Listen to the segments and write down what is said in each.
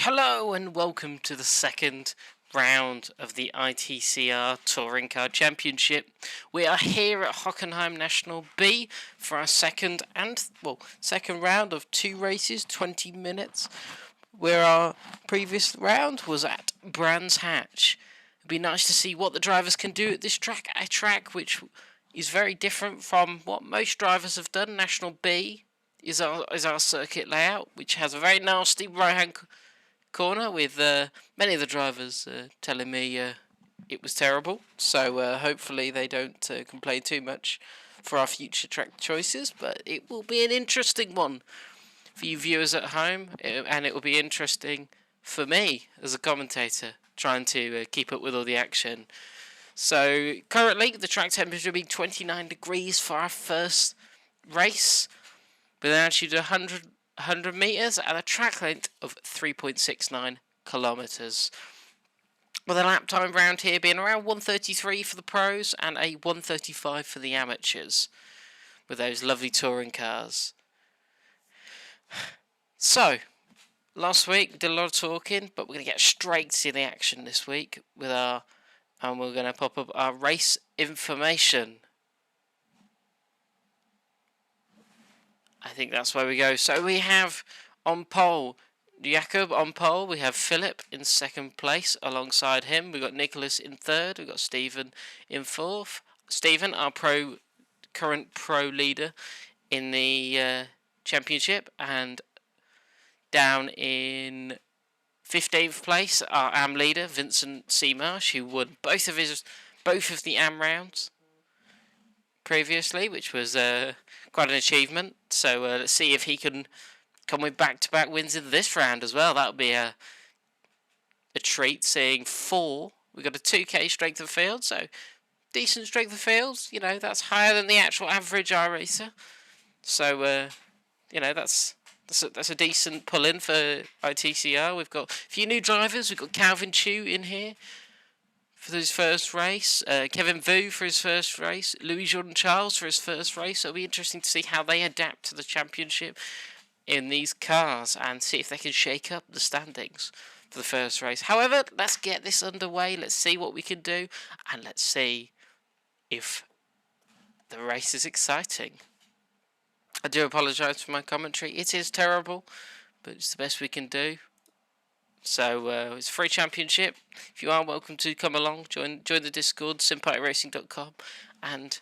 Hello and welcome to the second round of the ITCR Touring Car Championship. We are here at Hockenheim National B for our second round of two races, 20 minutes, where our previous round was at Brands Hatch. It'd be nice to see what the drivers can do at this track, a track which is very different from what most drivers have done. National B is our circuit layout, which has a very nasty right-hand corner with many of the drivers telling me it was terrible, so hopefully they don't complain too much for our future track choices, but it will be an interesting one for you viewers at home, and it will be interesting for me as a commentator trying to keep up with all the action. So currently the track temperature will be 29 degrees for our first race with an altitude of 100 metres and a track length of 3.69 kilometres. With a lap time round here being around 1:33 for the pros and a 1:35 for the amateurs with those lovely touring cars. So, last week we did a lot of talking, but we're going to get straight to the action this week and we're going to pop up our race information. I think that's where we go. So we have on pole Jakob on pole. We have Philip in second place alongside him. We've got Nicholas in third. We've got Stephen in fourth. Stephen, our current pro leader in the championship. And down in 15th place, our AM leader, Vincent Seamarsh, who won both of the AM rounds previously, which was quite an achievement. So let's see if he can come with back-to-back wins in this round as well. That would be a treat, seeing four. We've got a 2K strength of field, so decent strength of field. You know, that's higher than the actual average iRacer. So, that's a decent pull-in for ITCR. We've got a few new drivers. We've got Calvin Chu in here for his first race, Kevin Vu for his first race, Louis Jordan-Charles for his first race. So it'll be interesting to see how they adapt to the championship in these cars and see if they can shake up the standings for the first race. However, let's get this underway. Let's see what we can do, and let's see if the race is exciting. I do apologise for my commentary. It is terrible, but it's the best we can do. So it's a free championship. If you are, welcome to come along, join the Discord, simpatikracing.com, and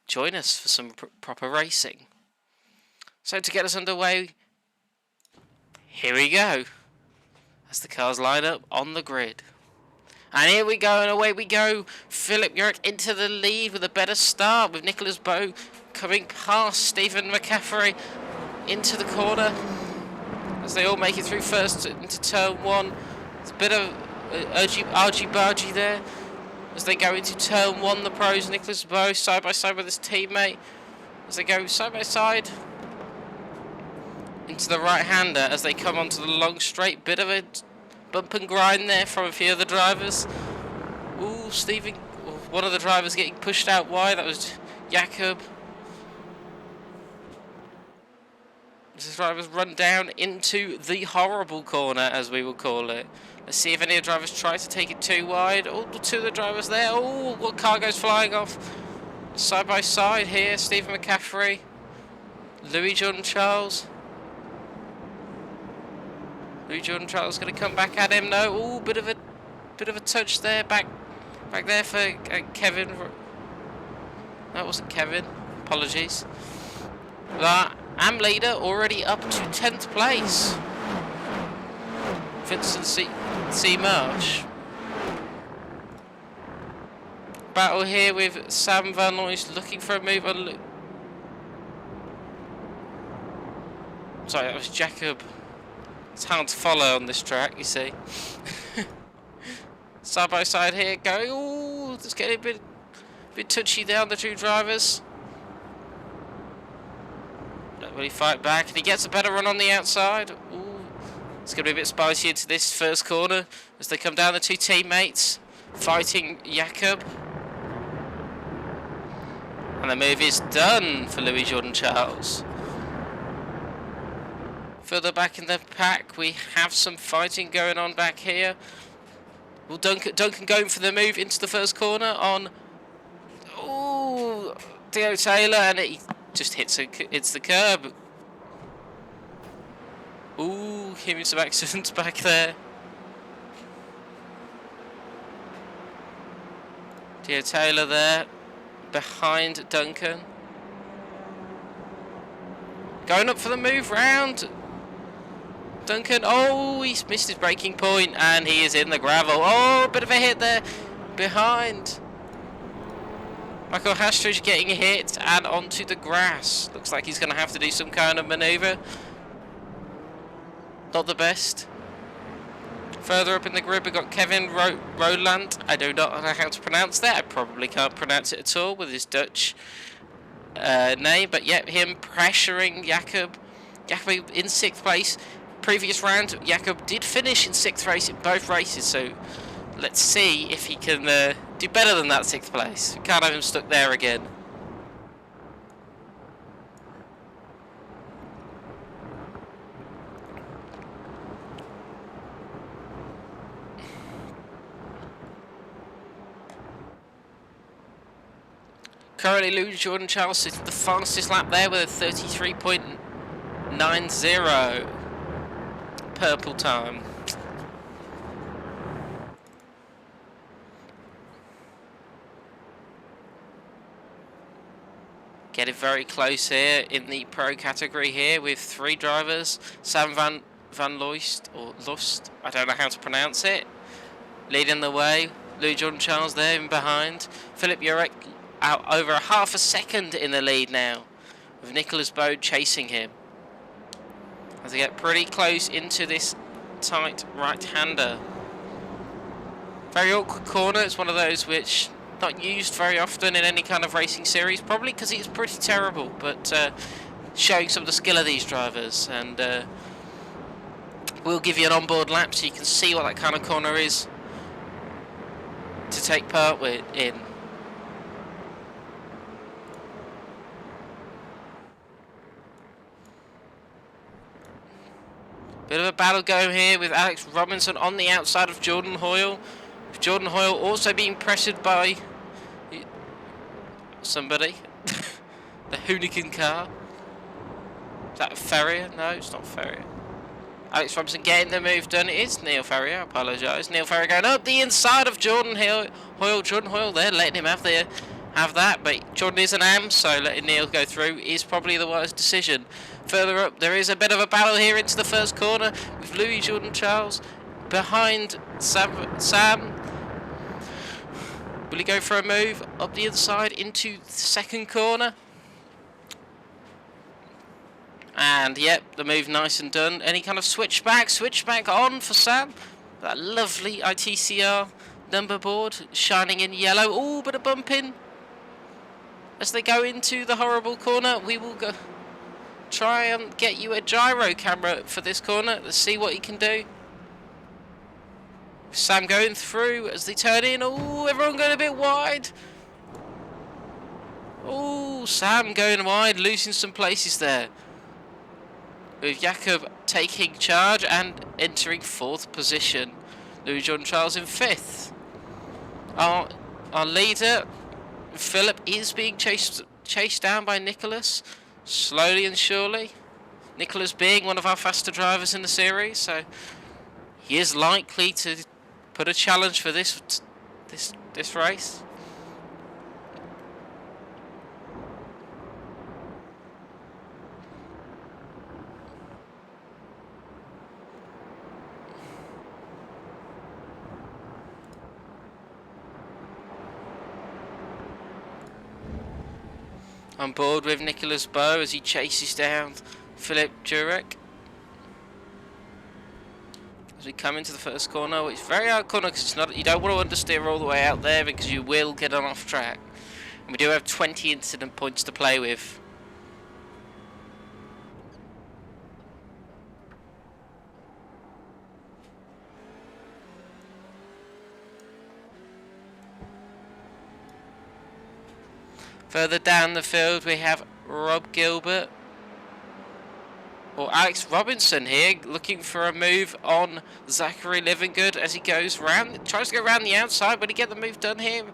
join us for some proper racing. So to get us underway, here we go, as the cars line up on the grid. And here we go, and away we go. Philip Yerrick into the lead with a better start, with Nicholas Bowe coming past Stephen McCaffrey into the corner, as they all make it through first into turn one. It's a bit of argy-bargy there as they go into turn one. The pros, Nicholas Bowe side by side with his teammate, as they go side by side into the right-hander as they come onto the long straight. Bit of a bump and grind there from a few of the drivers. Ooh, one of the drivers getting pushed out wide. That was Jakob. This driver's run down into the horrible corner, as we will call it. Let's see if any of the drivers try to take it too wide. Oh, two of the drivers there. Oh, what car goes flying off? Side by side here, Stephen McCaffrey, Louis Jordan-Charles. Louis Jordan-Charles going to come back at him. No, oh, bit of a touch there. Back there for Kevin. That wasn't Kevin. Apologies. That AM leader already up to 10th place. Vincent Seamarsh. Battle here with Sam Van Noyes looking for a move on Sorry, that was Jakob. It's hard to follow on this track, you see. Side by side here, going. Ooh, it's getting a bit touchy down the two drivers. Don't really fight back, and he gets a better run on the outside. Ooh, it's going to be a bit spicy into this first corner as they come down, the two teammates fighting Jakob. And the move is done for Louis Jordan-Charles. Further back in the pack, we have some fighting going on back here. Well, Duncan going for the move into the first corner on... Ooh, Theo Taylor, and he just hits the curb. Ooh, hearing some accidents back there. Theo Taylor there, behind Duncan. Going up for the move round. Duncan, oh, he's missed his braking point, and he is in the gravel. Oh, a bit of a hit there, behind. Michael Hastridge getting hit and onto the grass. Looks like he's going to have to do some kind of manoeuvre. Not the best. Further up in the grid, we've got Kevin Roland. I do not know how to pronounce that. I probably can't pronounce it at all with his Dutch name. But yep, him pressuring Jakob. Jakob in 6th place. Previous round, Jakob did finish in 6th race in both races. So let's see if he can do better than that 6th place. We can't have him stuck there again. Currently, Louis Jordan Charles is the fastest lap there with a 33.90 purple time. Getting very close here in the pro category here with 3 drivers. Sam Van Loist, or Lust, I don't know how to pronounce it, leading the way. Louis Jordan Charles there in behind. Philip Jurek out over a half a second in the lead now, with Nicholas Bode chasing him. As they get pretty close into this tight right-hander. Very awkward corner. It's one of those which not used very often in any kind of racing series, probably because it's pretty terrible, but showing some of the skill of these drivers, and we'll give you an onboard lap so you can see what that kind of corner is to take part in. Bit of a battle going here with Alex Robinson on the outside of Jordan Hoyle. Jordan Hoyle also being pressured by somebody. The Hoonigan car. Is that Ferrier? No, it's not Ferrier. Alex Robinson getting the move done. It is Neil Ferrier, I apologise. Neil Ferrier going up the inside of Jordan Hoyle. Jordan Hoyle there, letting him have that, but Jordan is an AM, so letting Neil go through is probably the wise decision. Further up, there is a bit of a battle here into the first corner with Louis Jordan Charles behind Sam. Will he go for a move up the inside into the second corner? And yep, the move nice and done. Any kind of switchback on for Sam. That lovely ITCR number board shining in yellow. Oh, bit of bumping. As they go into the horrible corner, we will go try and get you a gyro camera for this corner. Let's see what he can do. Sam going through as they turn in. Oh, everyone going a bit wide. Oh, Sam going wide, losing some places there. With Jakob taking charge and entering 4th position. Louis Jordan Charles in 5th. Our leader, Philip, is being chased down by Nicholas, slowly and surely. Nicholas being one of our faster drivers in the series, so he is likely to put a challenge for this race. On board with Nicholas Bowe as he chases down Philip Jurek. As we come into the first corner, it's a very hard corner because it's not, you don't want to understeer all the way out there because you will get on off track. And we do have 20 incident points to play with. Further down the field we have Rob Gilbert or Alex Robinson here, looking for a move on Zachary Livingood as he goes round, tries to go around the outside. Will he get the move done here?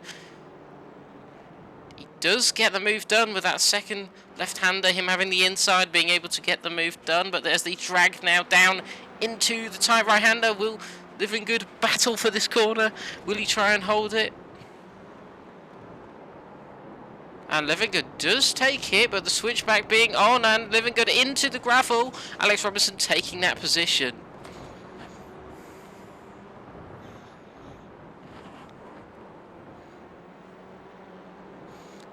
He does get the move done with that second left-hander, him having the inside, being able to get the move done. But there's the drag now down into the tight right-hander. Will Livingood battle for this corner? Will he try and hold it? And Livingood does take it, but the switchback being on, and Livingood into the gravel. Alex Robinson taking that position.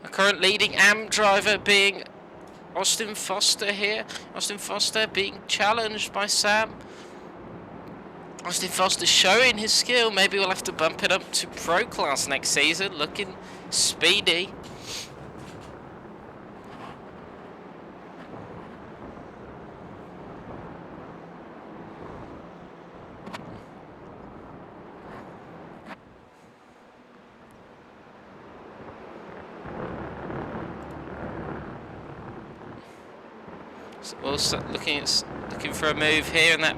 A current leading AM driver being Austin Foster here. Austin Foster being challenged by Sam. Austin Foster showing his skill. Maybe we'll have to bump it up to pro class next season. Looking speedy. Also looking for a move here in that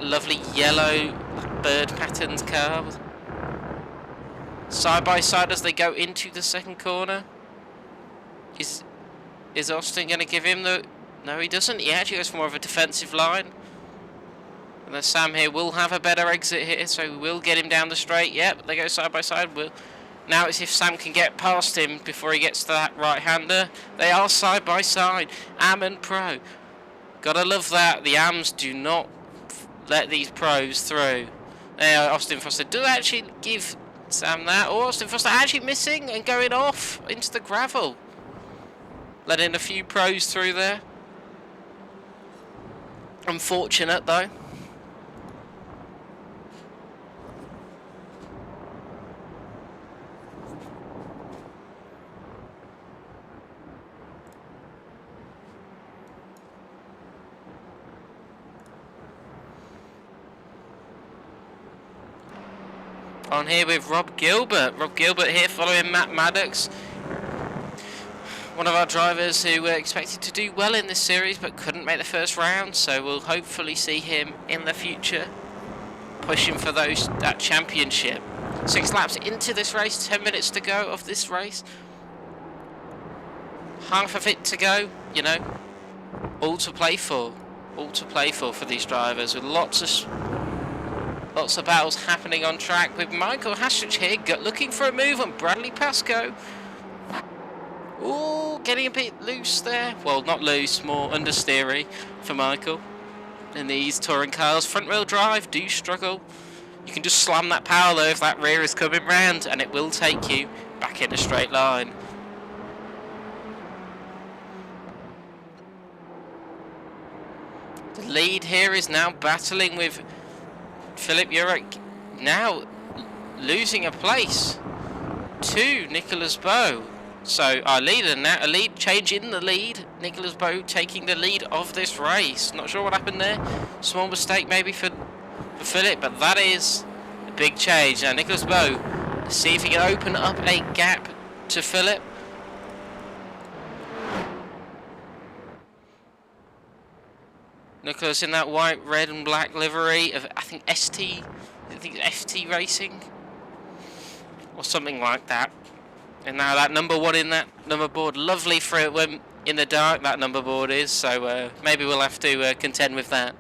lovely yellow bird patterned car. Side by side as they go into the second corner. Is Austin going to give him the... No, he doesn't. He actually goes for more of a defensive line. And then Sam here will have a better exit here, so we'll get him down the straight. Yep, they go side by side. Now it's if Sam can get past him before he gets to that right-hander. They are side by side, AM and Pro. Gotta love that. The AMs do not let these pros through. Austin Foster does actually give Sam that. Or Austin Foster actually missing and going off into the gravel. Letting a few pros through there. Unfortunate though. On here with Rob Gilbert. Rob Gilbert here following Matt Maddox. One of our drivers who were expected to do well in this series but couldn't make the first round. So we'll hopefully see him in the future pushing for that championship. 6 laps into this race, 10 minutes to go of this race. Half of it to go, you know. All to play for. All to play for these drivers with lots of battles happening on track with Michael Hastrich here looking for a move on Bradley Pascoe. Ooh, getting a bit loose there. Well, not loose, more understeery for Michael. And these touring cars, front wheel drive, do struggle. You can just slam that power though if that rear is coming round, and it will take you back in a straight line. The lead here is now battling with Philip Jurek, now losing a place to Nicholas Bowe. So our leader now, a lead change in the lead. Nicholas Bowe taking the lead of this race. Not sure what happened there. Small mistake maybe for Philip, but that is a big change. Now Nicholas Bowe, see if he can open up a gap to Philip. Nicholas in that white, red and black livery of, I think, FT Racing or something like that. And now that number 1 in that number board, lovely for it when in the dark that number board is, so maybe we'll have to contend with that.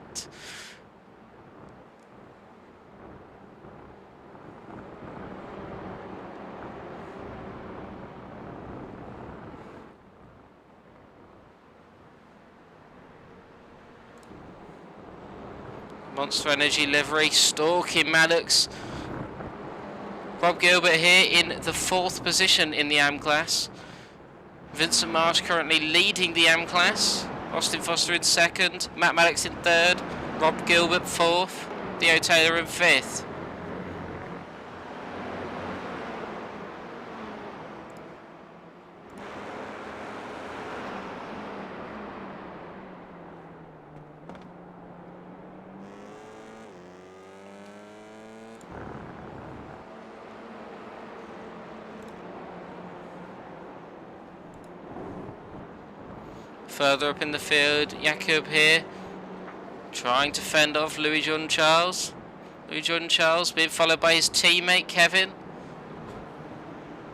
Monster Energy livery, stalking Maddox. Rob Gilbert here in the 4th position in the AM class. Vincent Marsh currently leading the AM class. Austin Foster in 2nd, Matt Maddox in 3rd, Rob Gilbert 4th, Theo Taylor in 5th. Further up in the field, Jakob here, trying to fend off Louis Jordan Charles. Louis Jordan Charles being followed by his teammate Kevin.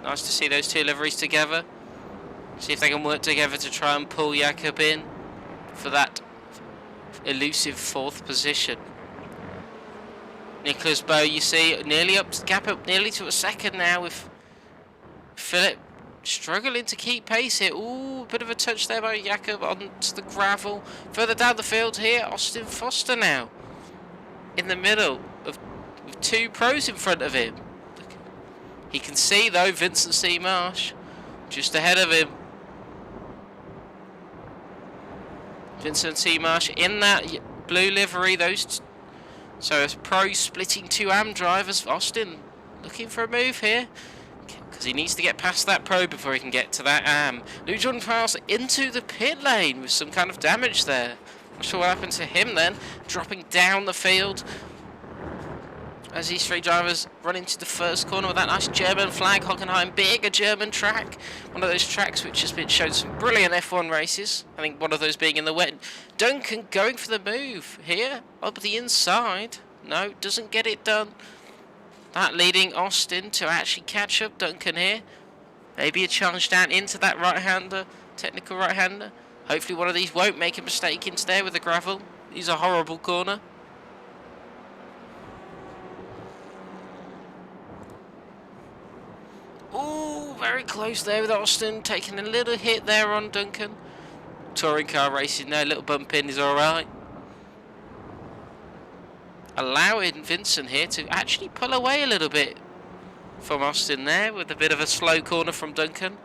Nice to see those two liveries together. See if they can work together to try and pull Jakob in for that elusive 4th position. Nicholas Bow, you see, nearly up, gap up nearly to a second now, with Philip struggling to keep pace here. Ooh, a bit of a touch there by Jakob onto the gravel. Further down the field here, Austin Foster now in the middle of with 2 pros in front of him. He can see though Vincent C. Marsh just ahead of him. Vincent C. Marsh in that blue livery. So a pro splitting 2 AM drivers. Austin looking for a move here, because he needs to get past that pro before he can get to that AM. Louis Jordan Charles into the pit lane with some kind of damage there. Not sure what happened to him then. Dropping down the field as these 3 drivers run into the first corner with that nice German flag. Hockenheim, big a German track. One of those tracks which has been shown some brilliant F1 races. I think one of those being in the wet. Duncan going for the move here up the inside. No, doesn't get it done. That leading Austin to actually catch up Duncan here. Maybe a challenge down into that right-hander, technical right-hander. Hopefully one of these won't make a mistake into there with the gravel. He's a horrible corner. Ooh, very close there with Austin, taking a little hit there on Duncan. Touring car racing there, a little bump in is alright. Allowing Vincent here to actually pull away a little bit from Austin there, with a bit of a slow corner from Duncan.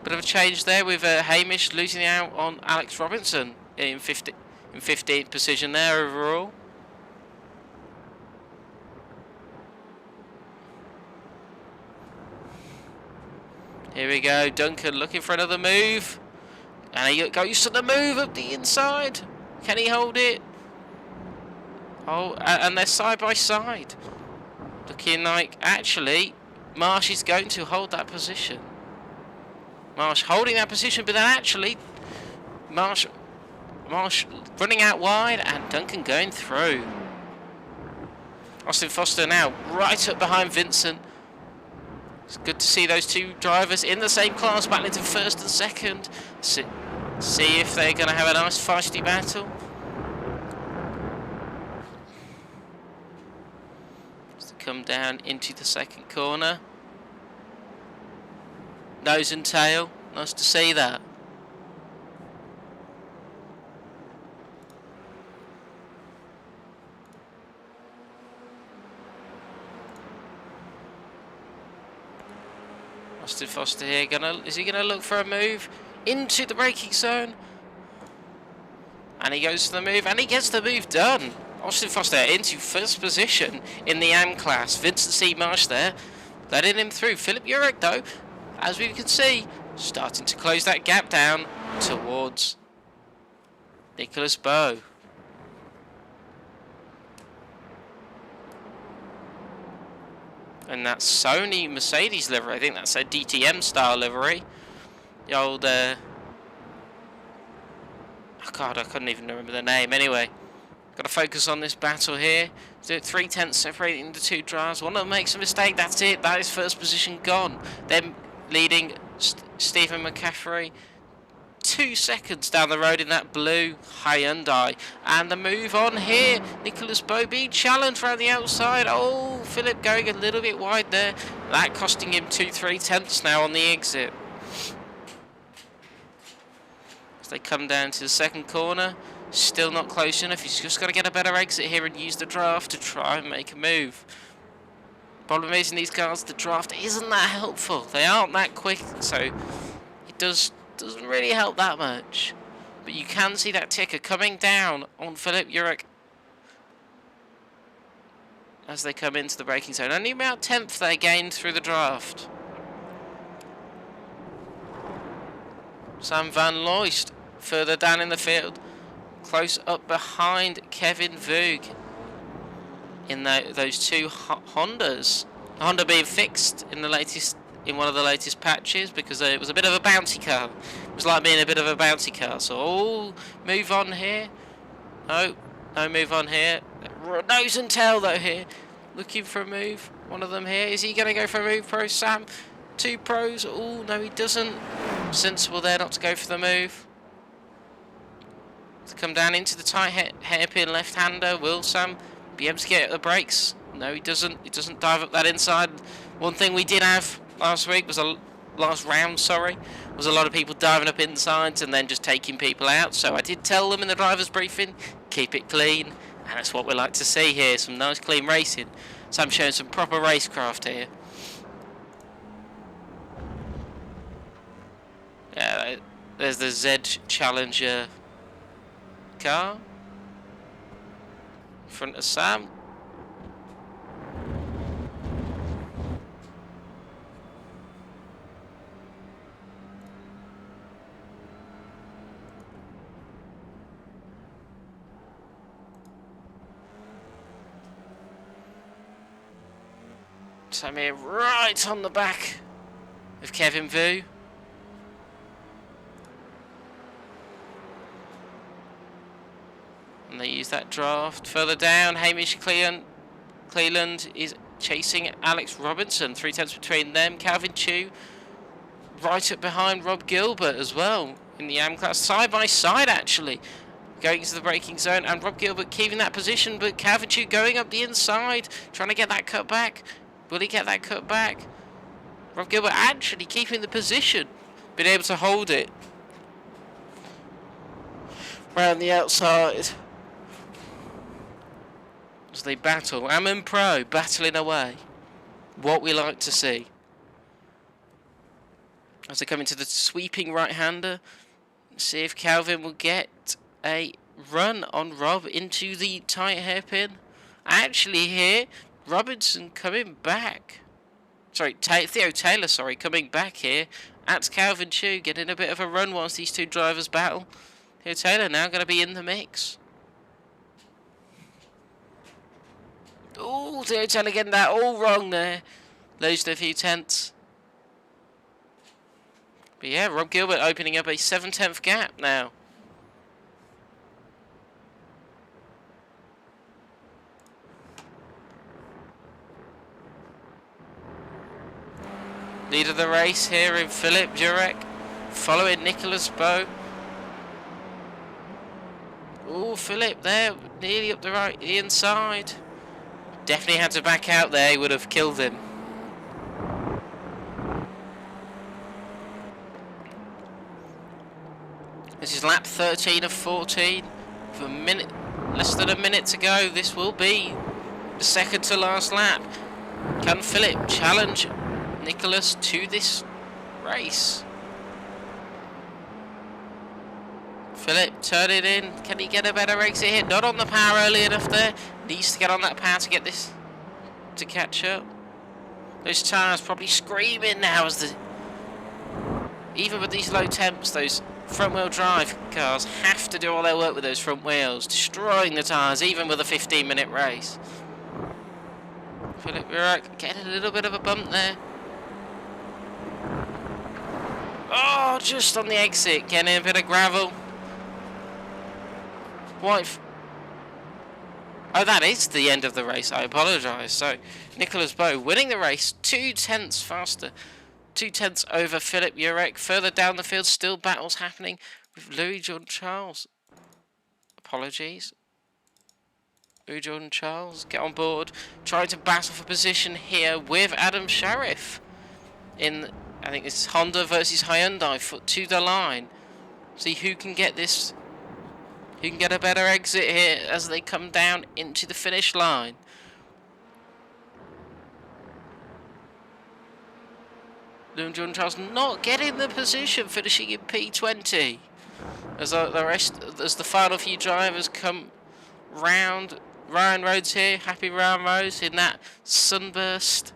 Bit of a change there with Hamish losing out on Alex Robinson in 15th position there overall. Here we go, Duncan looking for another move. And he goes to the move up the inside. Can he hold it? Oh, and they're side by side. Looking like, actually, Marsh is going to hold that position. Marsh holding that position, but then actually, Marsh running out wide, and Duncan going through. Austin Foster now right up behind Vincent. It's good to see those 2 drivers in the same class battling to 1st and 2nd. See if they're going to have a nice feisty battle. Just to come down into the 2nd corner. Nose and tail. Nice to see that. Austin Foster here, is he gonna look for a move into the braking zone? And he goes for the move, and he gets the move done. Austin Foster into 1st position in the AM class. Vincent C. Marsh there, letting him through. Philip Urich though, as we can see, starting to close that gap down towards Nicholas Bow. And that Sony Mercedes livery, I think that's a DTM style livery. The old, oh God, I couldn't even remember the name. Anyway, got to focus on this battle here. 3/10 separating the 2 drivers. One of them makes a mistake, that's it. That is 1st position gone. Then leading Stephen McCaffrey 2 seconds down the road in that blue Hyundai. And the move on here, Nicholas Bow being challenged around the outside. Oh, Philip going a little bit wide there. That costing him 2/3 now on the exit. As they come down to the 2nd corner, still not close enough. He's just got to get a better exit here and use the draft to try and make a move. Problem is in these cars, the draft isn't that helpful. They aren't that quick, so it doesn't really help that much. But you can see that ticker coming down on Philip Urich as they come into the braking zone. Only about 10th they gained through the draft. Sam Van Loist further down in the field, close up behind Kevin Voog in those 2 Hondas. The Honda being fixed in the latest in one of the latest patches because it was a bit of a bouncy car. It was like being a bit of a bouncy car. So, oh, move on here. No, no move on here. Nose and tail though here. Looking for a move. One of them here. Is he going to go for a move, Pro Sam? 2 pros. Oh, no, he doesn't. Sensible there not to go for the move. To come down into the tight hairpin left-hander. Will Sam be able to get the brakes? No, he doesn't. He doesn't dive up that inside. One thing we did have last week was last round, was a lot of people diving up insides and then just taking people out. So I did tell them in the driver's briefing, keep it clean, and that's what we like to see here. Some nice clean racing. So I'm showing some proper racecraft here. Yeah, there's the Z Challenger car in front of Sam. Sam here right on the back of Kevin Vu. And they use that draft. Further down, Hamish Cleland is chasing Alex Robinson. 3 tenths between them. Calvin Chu right up behind Rob Gilbert as well in the AM class. Side by side actually. Going into the braking zone. And Rob Gilbert keeping that position. But Calvin Chu going up the inside. Trying to get that cut back. Will he get that cut back? Rob Gilbert actually keeping the position. Been able to hold it. Round the outside. As they battle. Ammon Pro battling away. What we like to see. As they come into the sweeping right-hander. See if Calvin will get a run on Rob into the tight hairpin. Actually here, Robinson coming back. Sorry, Theo Taylor, coming back here. At Calvin Chu, getting a bit of a run whilst these two drivers battle. Theo Taylor now going to be in the mix. Oh, Theo Taylor getting that all wrong there. Losing a few tenths. But yeah, Rob Gilbert opening up a 7/10 gap now. Lead of the race here in Philip Jurek. Following Nicholas Bowe. Oh, Philip there, nearly up the inside. Definitely had to back out there, he would have killed him. This is lap 13 of 14. For less than a minute to go. This will be the second to last lap. Can Philip challenge Nicholas to this race? Philip turning in. Can he get a better exit here? Not on the power early enough there. Needs to get on that power to get this to catch up. Those tyres probably screaming now as the even with these low temps, those front wheel drive cars have to do all their work with those front wheels, destroying the tyres even with a 15-minute race. Philip Jurek getting a little bit of a bump there. Oh, just on the exit, getting a bit of gravel. Oh, that is the end of the race. I apologise. So, Nicholas Bowe winning the race 2 tenths faster. 2 tenths over Philip Jurek. Further down the field, still battles happening with Louis Jordan Charles. Apologies. Louis Jordan Charles, get on board. Trying to battle for position here with Adam Sharif. In, I think it's Honda versus Hyundai foot to the line. See who can get this. Who can get a better exit here as they come down into the finish line. Louis Jordan Charles not getting the position, finishing in P20. As the final few drivers come round. Ryan Rhodes here, happy Ryan Rhodes in that sunburst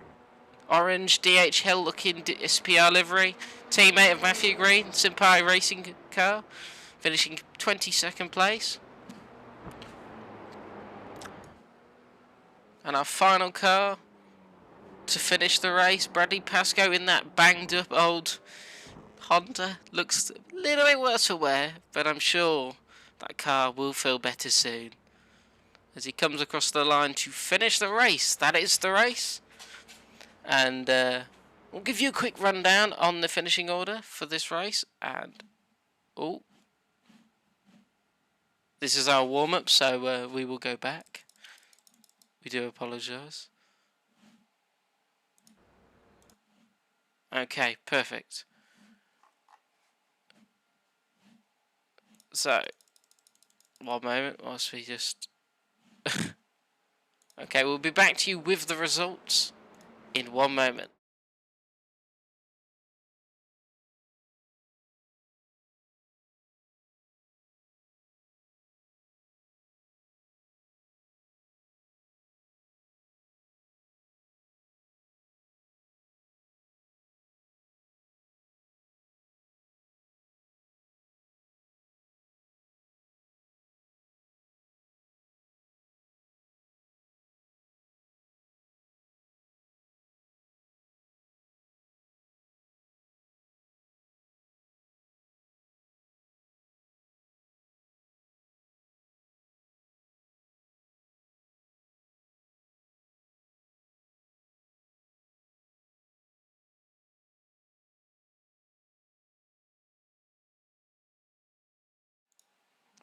orange DHL looking SPR livery. Teammate of Matthew Green, Simpai Racing car, finishing 22nd place. And our final car to finish the race. Bradley Pascoe in that banged up old Honda looks a little bit worse for wear, but I'm sure that car will feel better soon as he comes across the line to finish the race. That is the race, and we'll give you a quick rundown on the finishing order for this race. And this is our warm-up, so we will go back. We do apologise. Okay, perfect. So, one moment whilst we just... Okay, we'll be back to you with the results in one moment.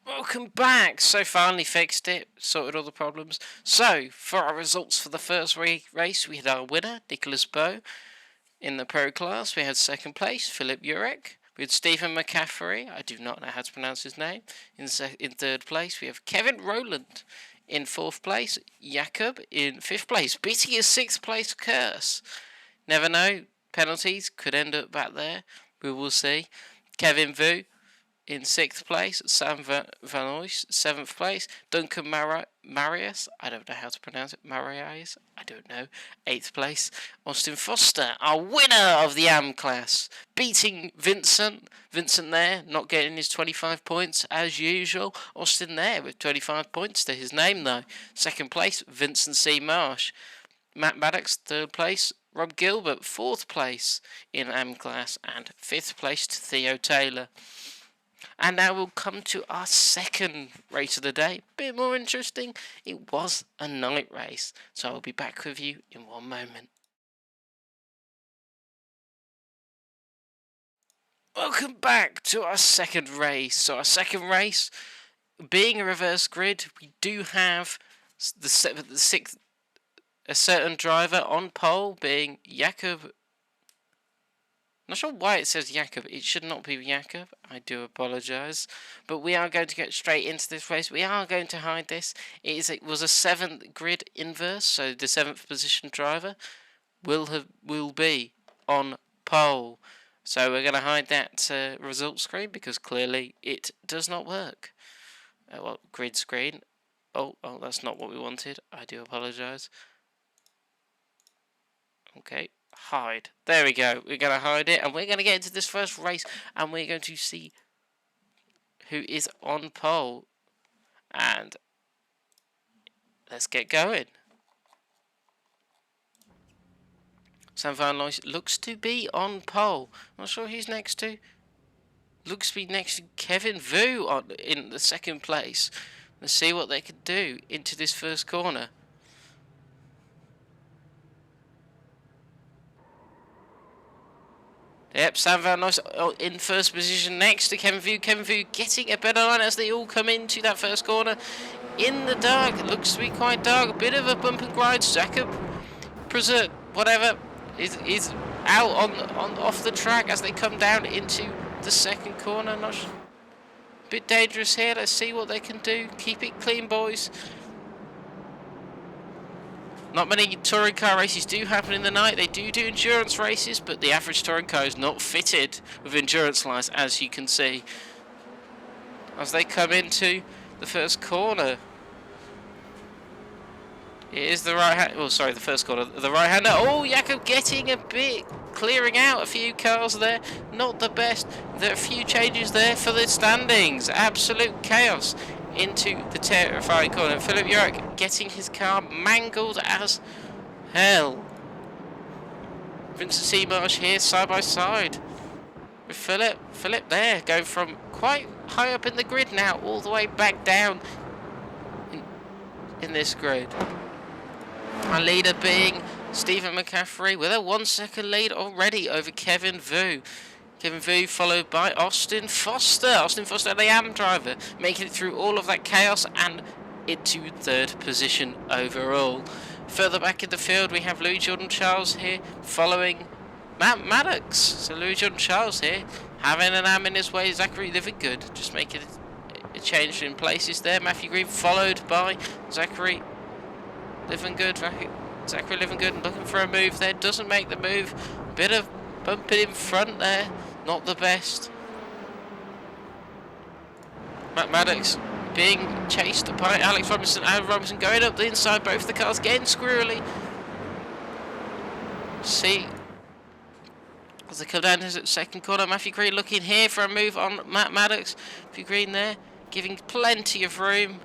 Welcome back! So finally fixed it, sorted all the problems. So, for our results for the first race, we had our winner, Nicholas Bowe. In the pro class, we had second place, Philip Urek. We had Stephen McCaffrey, I do not know how to pronounce his name. In third place, we have Kevin Rowland. In fourth place, Jakob in fifth place, beating his sixth place curse. Never know, penalties could end up back there. We will see. Kevin Vu in sixth place, Sam Van Oys, seventh place, Duncan Marius, I don't know how to pronounce it, Marius, I don't know, eighth place, Austin Foster, our winner of the AM class, beating Vincent there, not getting his 25 points as usual, Austin there with 25 points to his name though, second place, Vincent C. Marsh, Matt Maddox, third place, Rob Gilbert, fourth place in AM class, and fifth place to Theo Taylor. And now we'll come to our second race of the day. Bit more interesting. It was a night race. So I'll be back with you in one moment. Welcome back to our second race. So our second race, being a reverse grid, we do have the sixth, a certain driver on pole being Jakob. Not sure why it says Jakob. It should not be Jakob. I do apologise. But we are going to get straight into this race. We are going to hide this. It was a 7th grid inverse, so the 7th position driver will be on pole. So we're going to hide that result screen because clearly it does not work. Grid screen. Oh, that's not what we wanted. I do apologise. Okay. Hide. There we go. We're going to hide it and we're going to get into this first race and we're going to see who is on pole. And let's get going. Sam Van Lois looks to be on pole. Not sure who's next to. Looks to be next to Kevin Vu in the second place. Let's see what they can do into this first corner. Yep, Sam Van Nuys in first position next to Kevin Vu. Kevin Vu getting a better line as they all come into that first corner. In the dark, it looks to be quite dark. A bit of a bump and glide. Jakob, Preserve, whatever, is out on off the track as they come down into the second corner. Not sure. Bit dangerous here. Let's see what they can do. Keep it clean, boys. Not many touring car races do happen in the night. They do endurance races, but the average touring car is not fitted with endurance lights, as you can see. As they come into the first corner. It is the right hand. Oh, sorry, the first corner. The right hander. Oh, Jakob getting a bit, clearing out a few cars there. Not the best. There are a few changes there for the standings. Absolute chaos into the terrifying corner. Philip Urek getting his car mangled as hell. Vincent C. Marsh here, side by side with Philip. Philip there, going from quite high up in the grid now, all the way back down in this grid. Our leader being Stephen McCaffrey with a 1 second lead already over Kevin Vu. Kevin Vu followed by Austin Foster. Austin Foster, the AM driver, making it through all of that chaos and into third position overall. Further back in the field, we have Louis Jordan Charles here following Matt Maddox. So Louis Jordan Charles here having an AM in his way. Zachary Livingood just making a change in places there. Matthew Green followed by Zachary Livingood. Zachary Livingood looking for a move there. Doesn't make the move. Bit of bumping in front there. Not the best. Matt Maddox being chased by Alex Robinson. Alex Robinson going up the inside. Both the cars getting squirrely. See, as they come down to the second corner, Matthew Green looking here for a move on Matt Maddox. Matthew Green there, giving plenty of room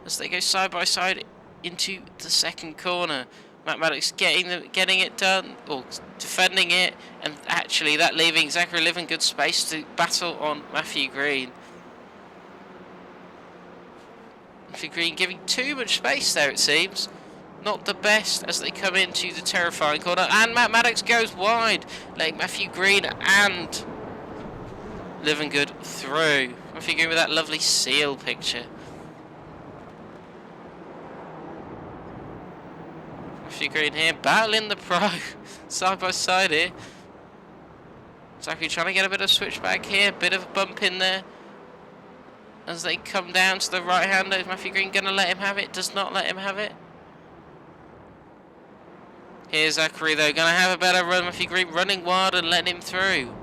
as they go side by side into the second corner. Matt Maddox getting it done, or defending it, and actually that leaving Zachary Livingood space to battle on Matthew Green. Matthew Green giving too much space there, it seems. Not the best as they come into the terrifying corner, and Matt Maddox goes wide, letting Matthew Green and Livingood through. Matthew Green with that lovely seal picture. Matthew Green here battling the pro side by side here. Zachary trying to get a bit of switchback here, bit of a bump in there as they come down to the right hander. Is Matthew Green going to let him have it? Does not let him have it. Here's Zachary though, going to have a better run. Matthew Green running wild and letting him through.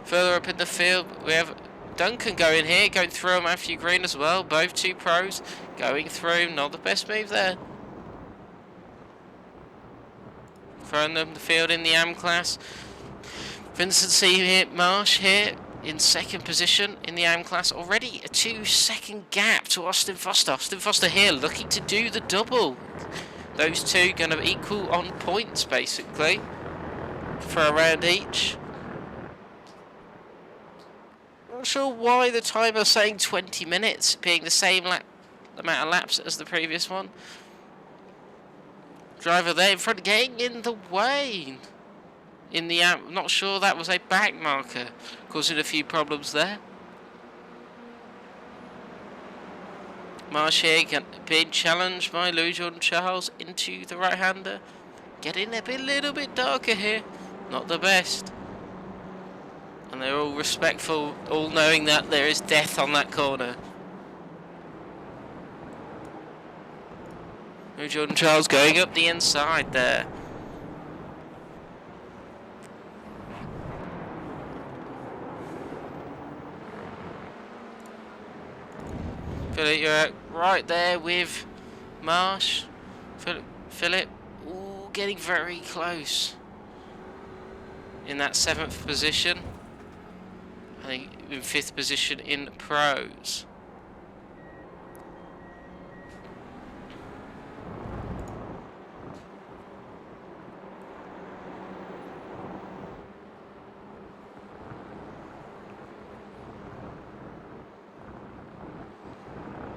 Further up in the field we have Duncan going here, going through Matthew Green as well. Both two pros going through. Not the best move there. Throwing them the field in the AM class. Vincent C. Marsh here in second position in the AM class. Already a 2 second gap to Austin Foster. Austin Foster here looking to do the double. Those two going to equal on points basically for a round each. Not sure why the timer's saying 20 minutes, being the same amount of laps as the previous one. Driver there in front getting in the way. In the I'm not sure that was a back marker, causing a few problems there. Marsh here being challenged by Louis Jordan Charles into the right hander. Getting a little bit darker here. Not the best. And they're all respectful, all knowing that there is death on that corner. Louis Jordan Charles going up the inside there. Philip, you're right there with Marsh. Philip, ooh, getting very close in that 7th position. I think in 5th position in pros.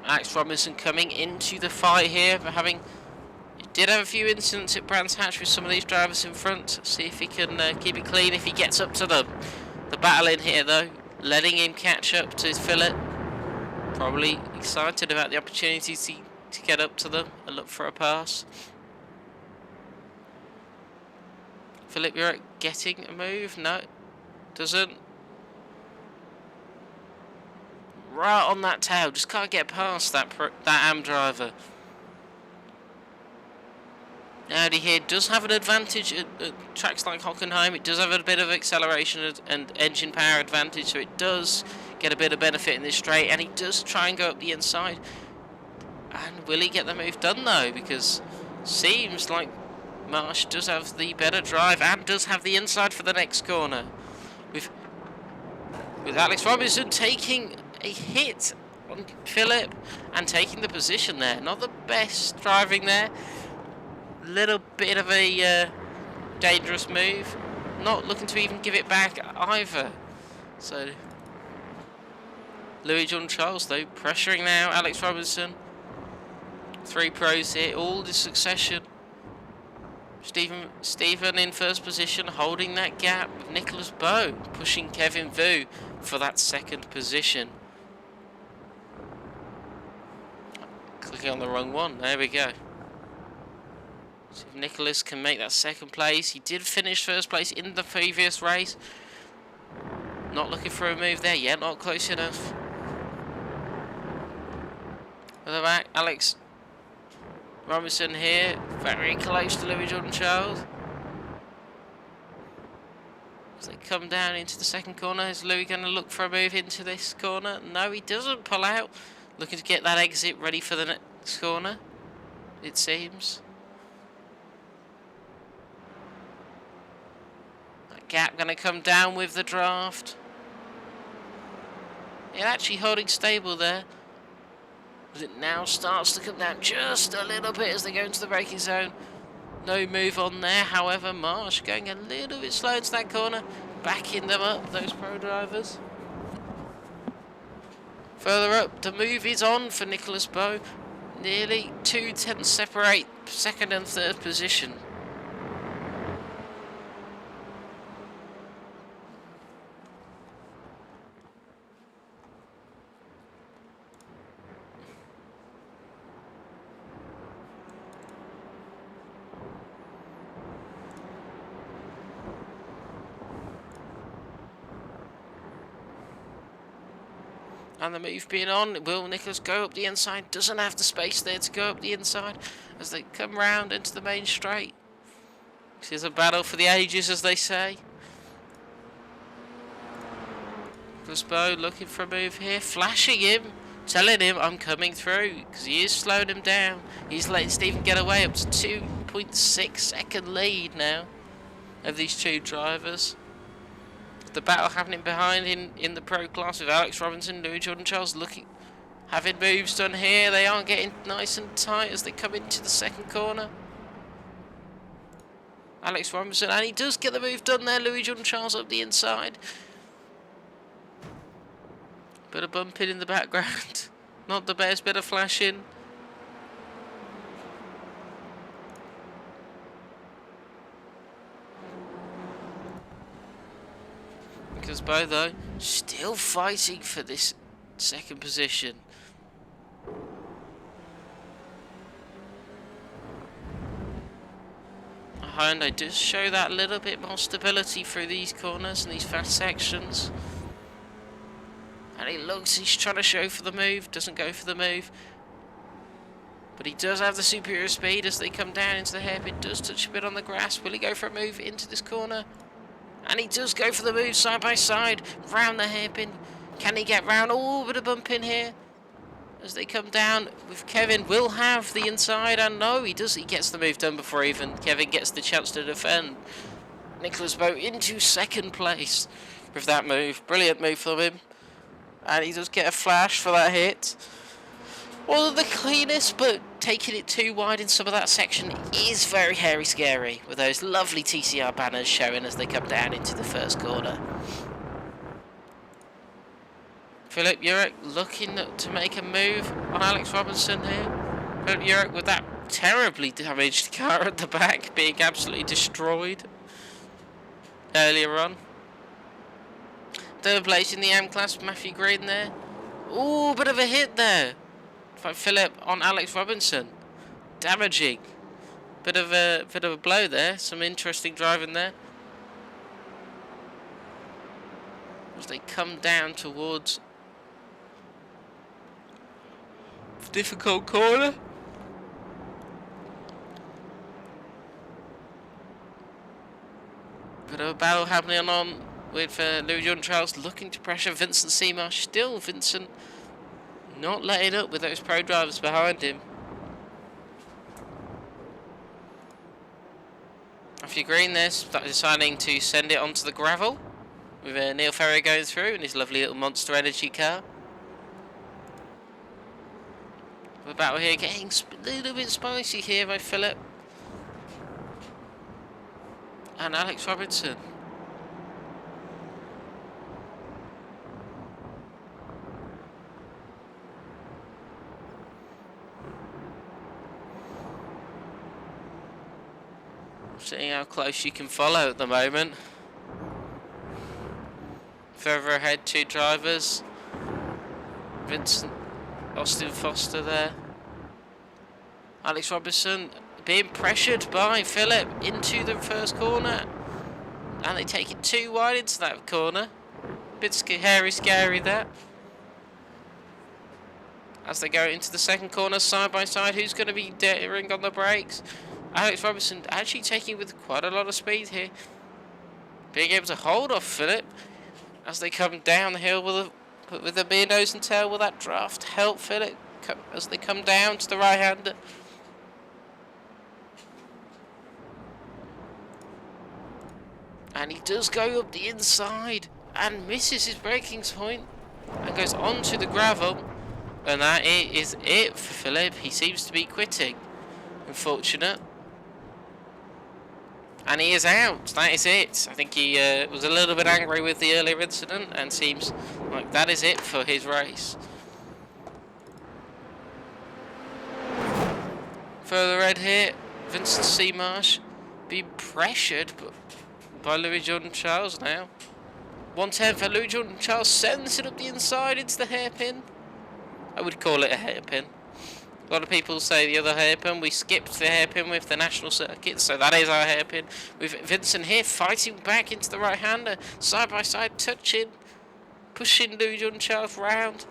Alex Robinson coming into the fight here, but did have a few incidents at Brands Hatch with some of these drivers in front. See if he can keep it clean if he gets up to them. The battle in here though, letting him catch up to Philip. Probably excited about the opportunity to get up to them and look for a pass. Philip, you're getting a move? No, doesn't. Right on that tail, just can't get past that AM driver. Audi here does have an advantage at tracks like Hockenheim. It does have a bit of acceleration and engine power advantage, so it does get a bit of benefit in this straight, and he does try and go up the inside. And will he get the move done though? Because seems like Marsh does have the better drive and does have the inside for the next corner. With Alex Robinson taking a hit on Philip and taking the position there. Not the best driving there. Little bit of a dangerous move. Not looking to even give it back either. So Louis John Charles though pressuring now Alex Robinson. 3 pros here, all in succession. Stephen in first position, holding that gap. Nicholas Bowe pushing Kevin Vu for that second position. Clicking on the wrong one. There we go. See if Nicholas can make that second place. He did finish first place in the previous race. Not looking for a move there yet. Not close enough. At the back, Alex Robinson here, very close to Louis Jordan Charles. As they come down into the second corner, is Louis going to look for a move into this corner? No, he doesn't. Pull out, looking to get that exit ready for the next corner, it seems. That gap going to come down with the draft. It actually holding stable there. As it now starts to come down just a little bit as they go into the braking zone. No move on there, however, Marsh going a little bit slow into that corner, backing them up, those pro drivers. Further up, the move is on for Nicholas Bowe. Nearly 2 tenths separate second and third position. And the move being on, will Nicholas go up the inside? Doesn't have the space there to go up the inside as they come round into the main straight. This is a battle for the ages, as they say. Nicholas Bowe looking for a move here, flashing him, telling him I'm coming through, because he is slowing him down. He's letting Stephen get away up to 2.6 second lead now of these two drivers. The battle happening behind in the pro class with Alex Robinson, Louis Jordan Charles having moves done here. They are getting nice and tight as they come into the second corner. Alex Robinson, and he does get the move done there. Louis Jordan Charles up the inside. Bit of bumping in the background. Not the best, bit of flashing. Because Bowe, though, still fighting for this second position. Hyundai does show that little bit more stability through these corners and these fast sections. And he looks, he's trying to show for the move, doesn't go for the move. But he does have the superior speed as they come down into the hairpin, does touch a bit on the grass. Will he go for a move into this corner? And he does go for the move side by side, round the hairpin. Can he get round? Oh, bit of bump in here. As they come down with Kevin, will have the inside, and no, he does. He gets the move done before even Kevin gets the chance to defend. Nicholas Bowe into second place with that move. Brilliant move from him. And he does get a flash for that hit. One of the cleanest, but taking it too wide in some of that section is very hairy scary, with those lovely TCR banners showing as they come down into the first corner. Philip Urich looking to make a move on Alex Robinson here. Philip Urich with that terribly damaged car at the back being absolutely destroyed earlier on. Third place in the M class, Matthew Green there. Ooh, bit of a hit there by Philip on Alex Robinson. Damaging. Bit of a blow there. Some interesting driving there. As they come down towards the difficult corner. Bit of a battle happening on with Louis Jordan Charles looking to pressure Vincent Seamarsh. Still Vincent not letting up with those pro drivers behind him. Matthew Green there deciding to send it onto the gravel with Neil Ferrier going through in his lovely little Monster Energy car. The battle here getting a little bit spicy here by Philip. and Alex Robinson. Seeing how close you can follow at the moment. Further ahead, 2 drivers. Vincent, Austin Foster there. Alex Robinson being pressured by Philip into the first corner. And they take it too wide into that corner. Bit scary that. As they go into the second corner, side by side, who's going to be daring on the brakes? Alex Robinson actually taking with quite a lot of speed here. Being able to hold off Philip as they come down the hill with the mere nose and tail. Will that draft help Philip as they come down to the right-hander? And he does go up the inside and misses his braking point and goes onto the gravel. And that is it for Philip. He seems to be quitting. Unfortunate. And he is out. That is it. I think he was a little bit angry with the earlier incident and seems like that is it for his race. Further ahead here, Vincent Seamarsh being pressured by Louis Jordan Charles now. 110 for Louis Jordan Charles, sends it up the inside into the hairpin. I would call it a hairpin. A lot of people say the other hairpin. We skipped the hairpin with the national circuit, so that is our hairpin. With Vincent here fighting back into the right-hander, side by side, touching, pushing Louis Jordan Charles round.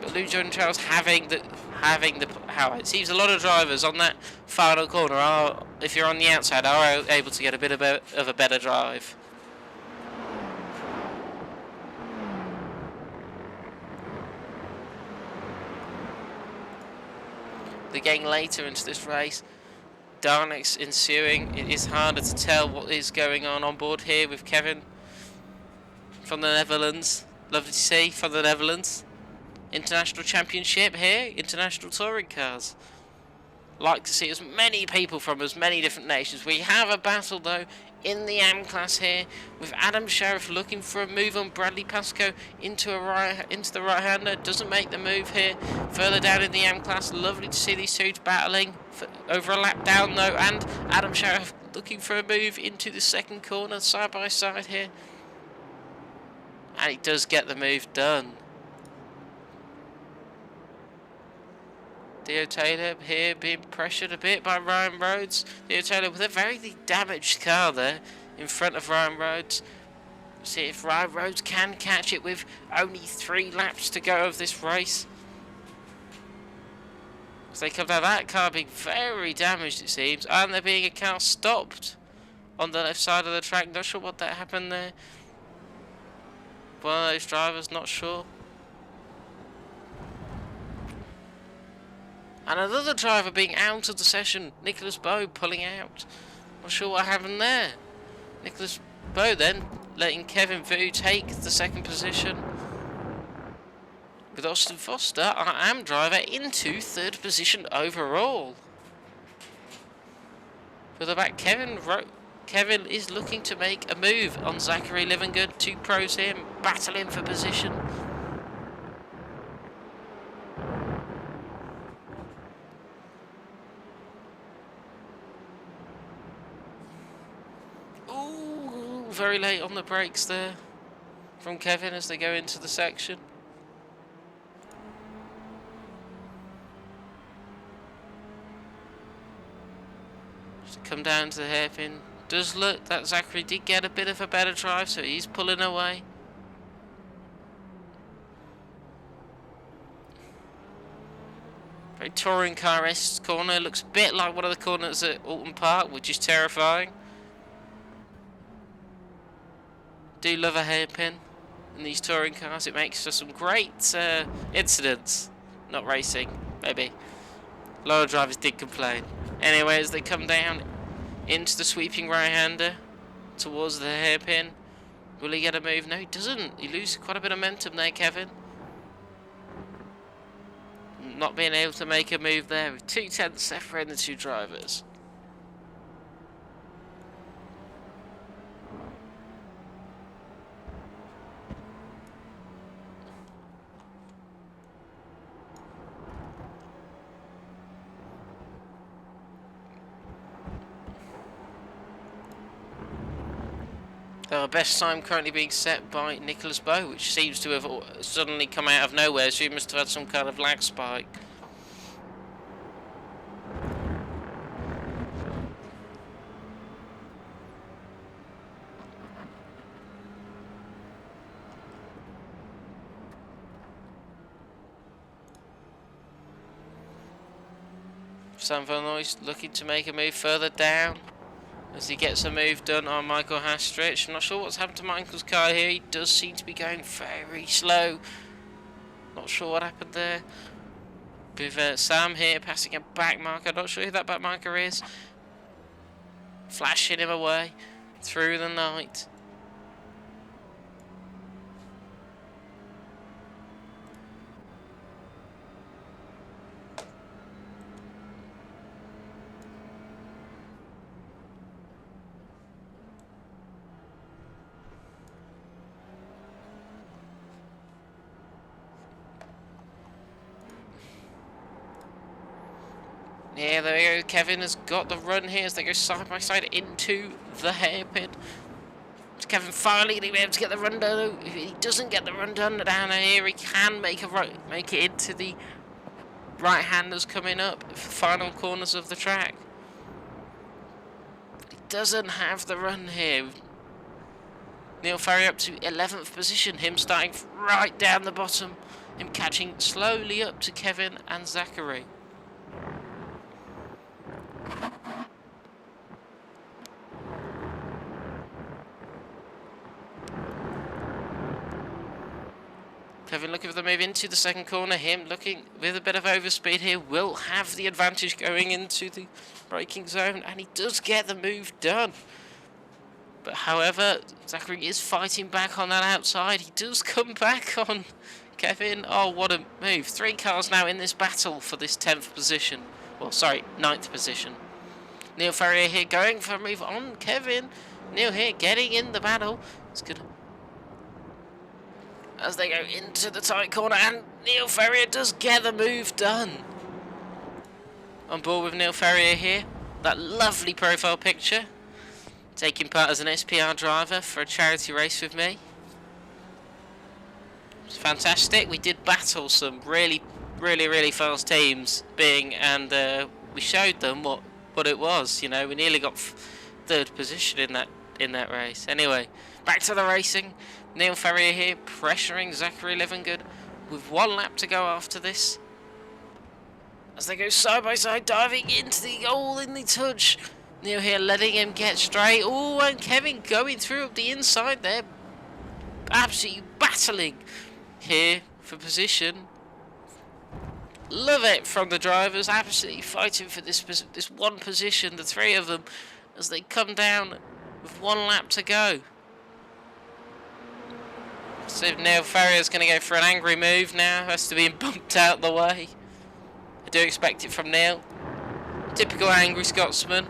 But Louis Jordan Charles having the power. It seems a lot of drivers on that final corner are, if you're on the outside, are able to get a bit of a better drive. They're getting later into this race. Darnick's ensuing. It is harder to tell what is going on board here with Kevin from the Netherlands. Lovely to see from the Netherlands. International Championship here. International Touring Cars. Like to see as many people from as many different nations. We have a battle though in the AM class here with Adam Sheriff looking for a move on Bradley Pascoe into the right-hander. Doesn't make the move here. Further down in the AM class, lovely to see these two battling over a lap down though, and Adam Sheriff looking for a move into the second corner side by side here. And he does get the move done. Theo Taylor here being pressured a bit by Ryan Rhodes. Theo Taylor with a very damaged car there in front of Ryan Rhodes. See if Ryan Rhodes can catch it with only 3 laps to go of this race. So they come down, that car being very damaged it seems, and there being a car stopped on the left side of the track. Not sure what that happened there. One of those drivers, not sure. And another driver being out of the session, Nicholas Bowe pulling out. Not sure what happened there. Nicholas Bowe then letting Kevin Vu take the second position. With Austin Foster, our AM driver, into third position overall. For the back, Kevin is looking to make a move on Zachary Livingood. 2 pros here, battling for position. Very late on the brakes there from Kevin as they go into the section. Just come down to the hairpin. Does look that Zachary did get a bit of a better drive, so he's pulling away. Very touring car-esque corner. Looks a bit like one of the corners at Alton Park, which is terrifying. Do love a hairpin in these touring cars. It makes for some great incidents. Not racing, maybe. A lot of drivers did complain. Anyway, as they come down into the sweeping right-hander towards the hairpin, will he get a move? No, he doesn't. He loses quite a bit of momentum there, Kevin. Not being able to make a move there with 2 tenths separating the 2 drivers. So our best time currently being set by Nicholas Bow, which seems to have suddenly come out of nowhere, so he must have had some kind of lag spike. Sam Van Noy's looking to make a move further down as he gets a move done on Michael Hastrich. I'm not sure what's happened to Michael's car here. He does seem to be going very slow. Not sure what happened there. With Sam here passing a back marker. Not sure who that back marker is. Flashing him away through the night. Yeah, there we go. Kevin has got the run here as they go side by side into the hairpin. Is Kevin finally going to be able to get the run done? If he doesn't get the run done down here, he can make it into the right-handers coming up for the final corners of the track. But he doesn't have the run here. Neil Ferrier up to 11th position, him starting right down the bottom, him catching slowly up to Kevin and Zachary. Kevin looking for the move into the second corner. Him looking with a bit of overspeed here. Will have the advantage going into the braking zone. And he does get the move done. But however, Zachary is fighting back on that outside. He does come back on Kevin. Oh, what a move. 3 cars now in this battle for this 10th position. Well, sorry, 9th position. Neil Ferrier here going for a move on Kevin. Neil here getting in the battle. It's good. As they go into the tight corner, and Neil Ferrier does get the move done. On board with Neil Ferrier here, that lovely profile picture, taking part as an SPR driver for a charity race with me. It's fantastic. We did battle some really fast teams, and we showed them what it was. You know, we nearly got 3rd position in that race. Anyway, back to the racing. Neil Ferrier here pressuring Zachary Livingood with 1 lap to go after this. As they go side by side, diving into the all in the touch. Neil here letting him get straight. Oh, and Kevin going through up the inside there. Absolutely battling here for position. Love it from the drivers. Absolutely fighting for this one position, the 3 of them, as they come down with 1 lap to go. So Neil Ferrier's going to go for an angry move now. Has to be bumped out the way. I do expect it from Neil. Typical angry Scotsman.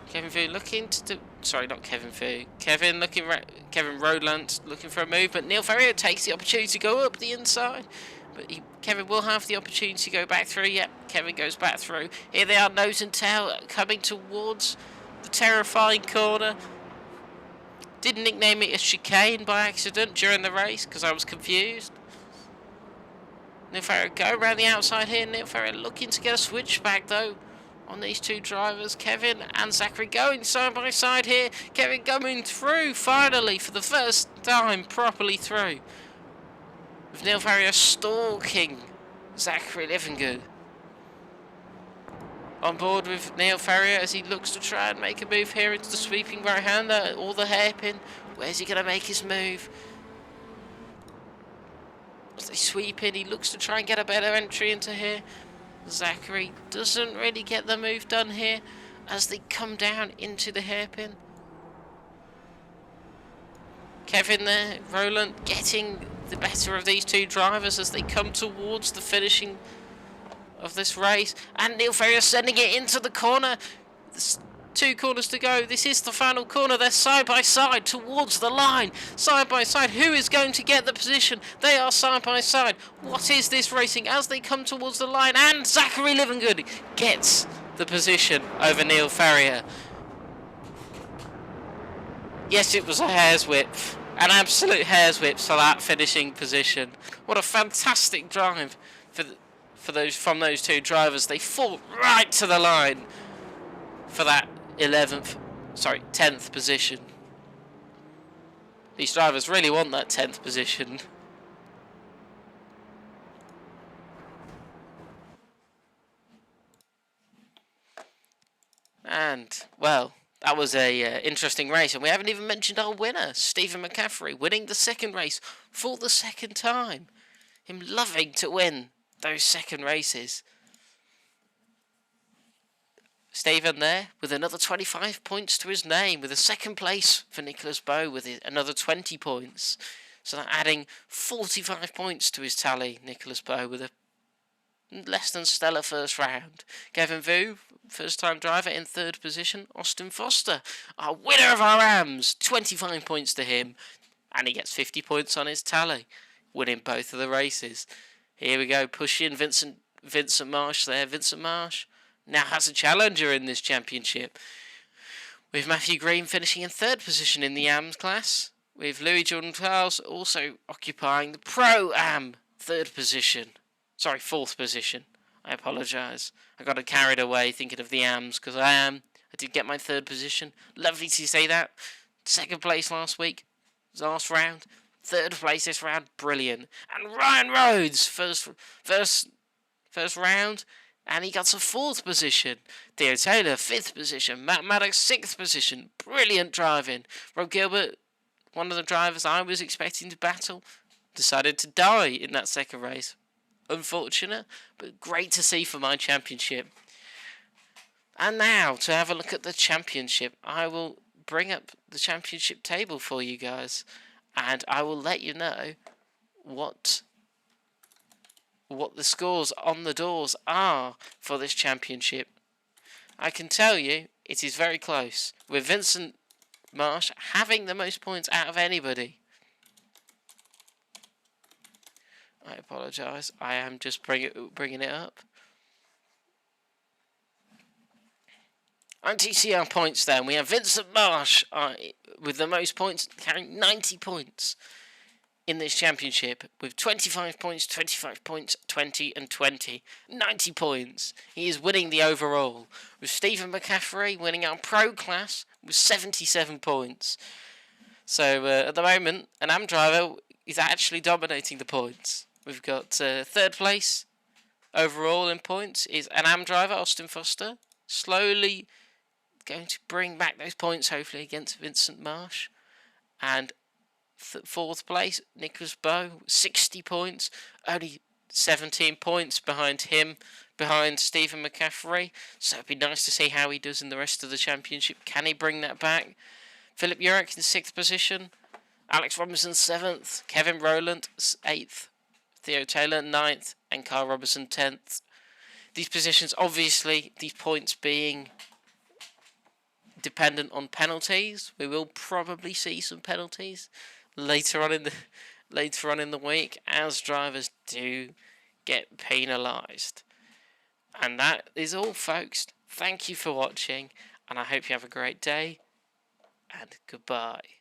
Kevin Fu looking to do... Sorry, not Kevin Fu. Kevin Rodland looking for a move, but Neil Ferrier takes the opportunity to go up the inside. But Kevin will have the opportunity to go back through. Yep, Kevin goes back through. Here they are, nose and tail, coming towards the terrifying corner. Didn't nickname it a chicane by accident during the race because I was confused. Neil Ferrier go around the outside here. Neil Ferrier looking to get a switchback though on these 2 drivers. Kevin and Zachary going side by side here. Kevin coming through finally for the first time properly through. With Neil Ferrier stalking Zachary Livingood. On board with Neil Ferrier as he looks to try and make a move here into the sweeping right-hander, or the hairpin. Where's he going to make his move? As they sweep in, he looks to try and get a better entry into here. Zachary doesn't really get the move done here as they come down into the hairpin. Kevin there, Roland getting the better of these 2 drivers as they come towards the finishing of this race, and Neil Ferrier sending it into the corner. There's 2 corners to go. This is the final corner. They're side by side towards the line. Side by side. Who is going to get the position? They are side by side. What is this racing as they come towards the line? And Zachary Livingood gets the position over Neil Farrier. Yes, it was a hair's width. An absolute hair's width for that finishing position. What a fantastic drive for those from those two drivers. They fought right to the line for that 10th position. These drivers really want that 10th position. And, well, that was a interesting race. And we haven't even mentioned our winner, Stephen McCaffrey, winning the second race for the second time. Him loving to win those second races. Stephen there with another 25 points to his name, with a second place for Nicholas Bowe with another 20 points. So that adding 45 points to his tally, Nicholas Bowe with a less than stellar first round. Kevin Vu, first time driver, in third position. Austin Foster, our winner of our AMs, 25 points to him, and he gets 50 points on his tally, winning both of the races. Here we go, pushing Vincent Marsh there. Vincent Marsh now has a challenger in this championship, with Matthew Green finishing in third position in the AMs class, with Louis Jordan Charles also occupying the Pro AM fourth position. I apologise. I got carried away thinking of the AMs, because I did get my third position. Lovely to say that. Second place last week, last round. Third place this round, brilliant. And Ryan Rhodes, first round, and he got a fourth position. Theo Taylor, fifth position. Matt Maddox, sixth position. Brilliant driving. Rob Gilbert, one of the drivers I was expecting to battle, decided to die in that second race. Unfortunate, but great to see for my championship. And now, to have a look at the championship, I will bring up the championship table for you guys, and I will let you know what the scores on the doors are for this championship. I can tell you it is very close, with Vincent Marsh having the most points out of anybody. I apologise, I am just bringing it up. ITCR points then, we have Vincent Marsh with the most points, carrying 90 points in this championship, with 25 points, 25 points, 20 and 20. 90 points. He is winning the overall, with Stephen McCaffrey winning our pro class with 77 points. So at the moment, an AM driver is actually dominating the points. We've got third place overall in points is an AM driver, Austin Foster, slowly going to bring back those points hopefully against Vincent Marsh. And fourth place, Nicholas Bowe, 60 points, only 17 points behind Stephen McCaffrey. So it'd be nice to see how he does in the rest of the championship. Can he bring that back? Philip Urich in 6th position, Alex Robinson 7th, Kevin Rowland 8th, Theo Taylor 9th, and Carl Robertson 10th. These positions, obviously, these points being dependent on penalties. We will probably see some penalties later on in the week, as drivers do get penalised. And that is all, folks. Thank you for watching, and I hope you have a great day, and goodbye.